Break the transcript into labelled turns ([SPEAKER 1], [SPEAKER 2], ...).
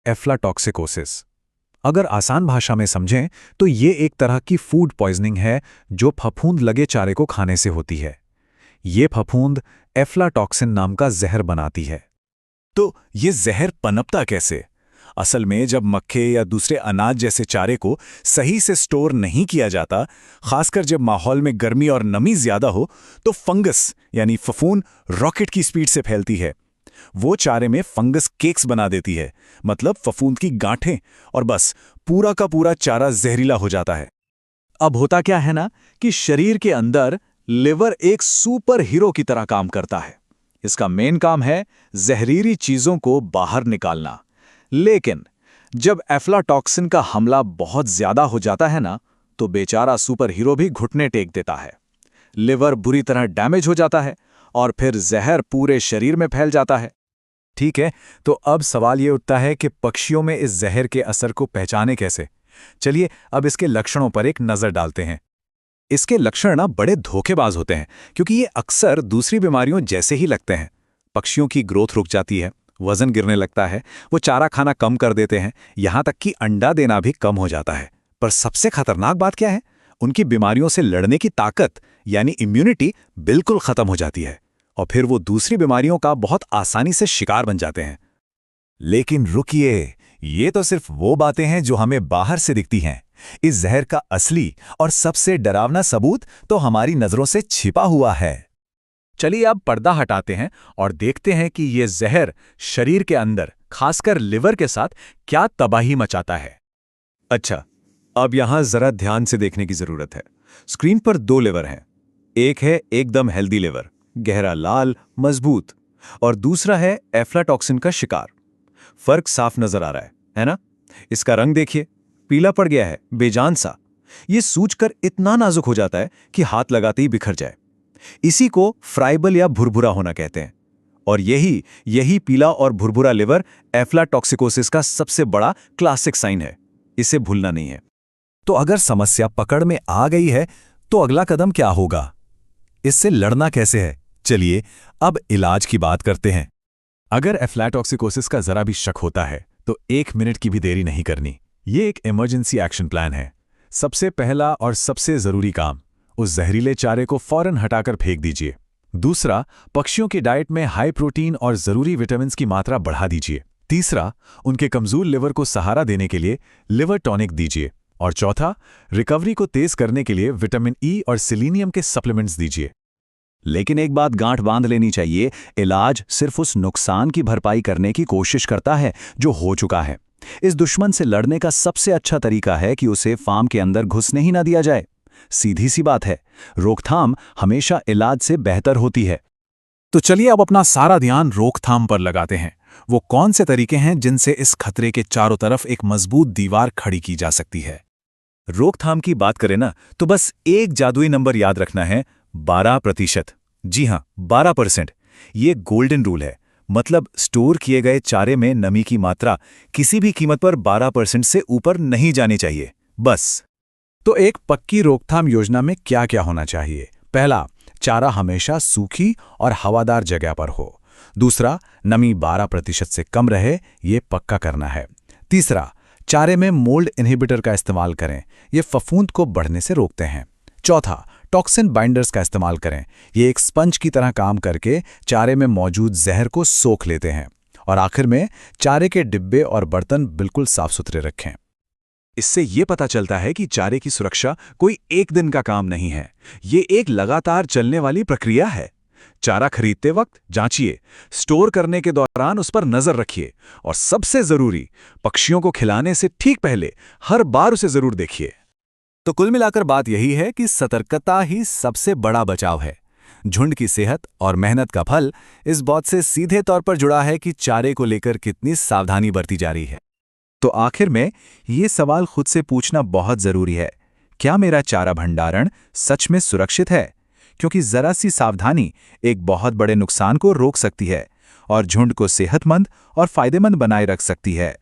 [SPEAKER 1] एफ्लाटॉक्सिकोसिस। अगर आसान भाषा में समझें तो ये एक तरह की फूड पॉइजनिंग है जो फफूंद लगे चारे को खाने से होती है। ये फफूंद एफ्लाटॉक्सिन नाम का जहर बनाती है।
[SPEAKER 2] तो ये जहर पनपता कैसे? असल में जब मक्खे या दूसरे अनाज जैसे चारे को सही से स्टोर नहीं किया जाता, खासकर जब माहौल में गर्मी और नमी ज्यादा हो, तो फंगस यानी फफूंद रॉकेट की स्पीड से फैलती है। वो चारे में फंगस केक्स बना देती है, मतलब फफूंद की गांठें, और बस पूरा का पूरा चारा जहरीला हो जाता है।
[SPEAKER 3] अब होता क्या है ना कि शरीर के अंदर लिवर एक सुपर हीरो की तरह काम करता है। इसका मेन काम है जहरीली चीजों को बाहर निकालना। लेकिन जब एफ्लाटॉक्सिन का हमला बहुत ज्यादा हो जाता है ना, तो बेचारा सुपर हीरो भी घुटने टेक देता है। लिवर बुरी तरह डैमेज हो जाता है और फिर जहर पूरे शरीर में फैल जाता है।
[SPEAKER 1] ठीक है, तो अब सवाल ये उठता है कि पक्षियों में इस जहर के असर को पहचाने कैसे। चलिए अब इसके लक्षणों पर एक नज़र डालते हैं। इसके लक्षण ना बड़े धोखेबाज होते हैं, क्योंकि ये अक्सर दूसरी बीमारियों जैसे ही लगते हैं। पक्षियों की ग्रोथ रुक जाती है, वजन गिरने लगता है, वो चारा खाना कम कर देते हैं, यहाँ तक कि अंडा देना भी कम हो जाता है। पर सबसे खतरनाक बात क्या है? उनकी बीमारियों से लड़ने की ताकत यानी इम्यूनिटी बिल्कुल खत्म हो जाती है, और फिर वो दूसरी बीमारियों का बहुत आसानी से शिकार बन जाते हैं।
[SPEAKER 2] लेकिन रुकिए, ये तो सिर्फ वो बातें हैं जो हमें बाहर से दिखती हैं। इस जहर का असली और सबसे डरावना सबूत तो हमारी नजरों से छिपा हुआ है।
[SPEAKER 3] चलिए अब पर्दा हटाते हैं और देखते हैं कि ये जहर शरीर के अंदर, खासकर लिवर के साथ क्या तबाही मचाता है।
[SPEAKER 2] अच्छा, अब यहां जरा ध्यान से देखने की जरूरत है। स्क्रीन पर दो लिवर हैं। एक है एकदम हेल्दी लिवर, गहरा लाल, मजबूत, और दूसरा है एफ्लाटॉक्सिन का शिकार। फर्क साफ नजर आ रहा है ना? इसका रंग देखिए, पीला पड़ गया है, बेजान सा। ये सूजकर इतना नाजुक हो जाता है कि हाथ लगाते ही बिखर जाए। इसी को फ्राइबल या भुरभुरा होना कहते हैं। और यही पीला और भुरभुरा लिवर एफ्लाटॉक्सिकोसिस का सबसे बड़ा क्लासिक साइन है। इसे भूलना नहीं है।
[SPEAKER 1] तो अगर समस्या पकड़ में आ गई है तो अगला कदम क्या होगा? इससे लड़ना कैसे है? चलिए अब इलाज की बात करते हैं। अगर एफ्लाटॉक्सिकोसिस का जरा भी शक होता है तो 1 मिनट की भी देरी नहीं करनी। ये एक इमरजेंसी एक्शन प्लान है। सबसे पहला और सबसे जरूरी काम, उस जहरीले चारे को फौरन हटाकर फेंक दीजिए। दूसरा, पक्षियों की डाइट में हाई प्रोटीन और जरूरी विटामिन्स की मात्रा बढ़ा दीजिए। तीसरा, उनके कमजोर लिवर को सहारा देने के लिए लिवर टॉनिक दीजिए। और चौथा, रिकवरी को तेज करने के लिए विटामिन ई और सेलेनियम के सप्लीमेंट्स दीजिए।
[SPEAKER 3] लेकिन एक बात गांठ बांध लेनी चाहिए, इलाज सिर्फ उस नुकसान की भरपाई करने की कोशिश करता है जो हो चुका है। इस दुश्मन से लड़ने का सबसे अच्छा तरीका है कि उसे फार्म के अंदर घुसने ही ना दिया जाए। सीधी सी बात है, रोकथाम हमेशा इलाज से बेहतर होती है।
[SPEAKER 1] तो चलिए अब अपना सारा ध्यान रोकथाम पर लगाते हैं। वो कौन से तरीके हैं जिनसे इस खतरे के चारों तरफ एक मजबूत दीवार खड़ी की जा सकती है?
[SPEAKER 2] रोकथाम की बात करें ना, तो बस एक जादुई नंबर याद रखना है, 12%। जी हां, 12%। ये गोल्डन रूल है। मतलब स्टोर किए गए चारे में नमी की मात्रा किसी भी कीमत पर 12% से ऊपर नहीं जानी चाहिए, बस।
[SPEAKER 1] तो एक पक्की रोकथाम योजना में क्या क्या होना चाहिए? पहला, चारा हमेशा सूखी और हवादार जगह पर हो। दूसरा, नमी 12% से कम रहे, ये पक्का करना है। तीसरा, चारे में मोल्ड इनहिबिटर का इस्तेमाल करें, ये फफूंद को बढ़ने से रोकते हैं। चौथा, टॉक्सिन बाइंडर्स का इस्तेमाल करें, ये एक स्पंज की तरह काम करके चारे में मौजूद जहर को सोख लेते हैं। और आखिर में, चारे के डिब्बे और बर्तन बिल्कुल साफ सुथरे रखें।
[SPEAKER 3] इससे ये पता चलता है कि चारे की सुरक्षा कोई एक दिन का काम नहीं है, ये एक लगातार चलने वाली प्रक्रिया है। चारा खरीदते वक्त जांचिए, स्टोर करने के दौरान उस पर नजर रखिए, और सबसे जरूरी, पक्षियों को खिलाने से ठीक पहले हर बार उसे जरूर देखिए।
[SPEAKER 1] तो कुल मिलाकर बात यही है कि सतर्कता ही सबसे बड़ा बचाव है। झुंड की सेहत और मेहनत का फल इस बात से सीधे तौर पर जुड़ा है कि चारे को लेकर कितनी सावधानी बरती जा रही है।
[SPEAKER 3] तो आखिर में ये सवाल खुद से पूछना बहुत जरूरी है, क्या मेरा चारा भंडारण सच में सुरक्षित है? क्योंकि जरा सी सावधानी एक बहुत बड़े नुकसान को रोक सकती है और झुंड को सेहतमंद और फायदेमंद बनाए रख सकती है।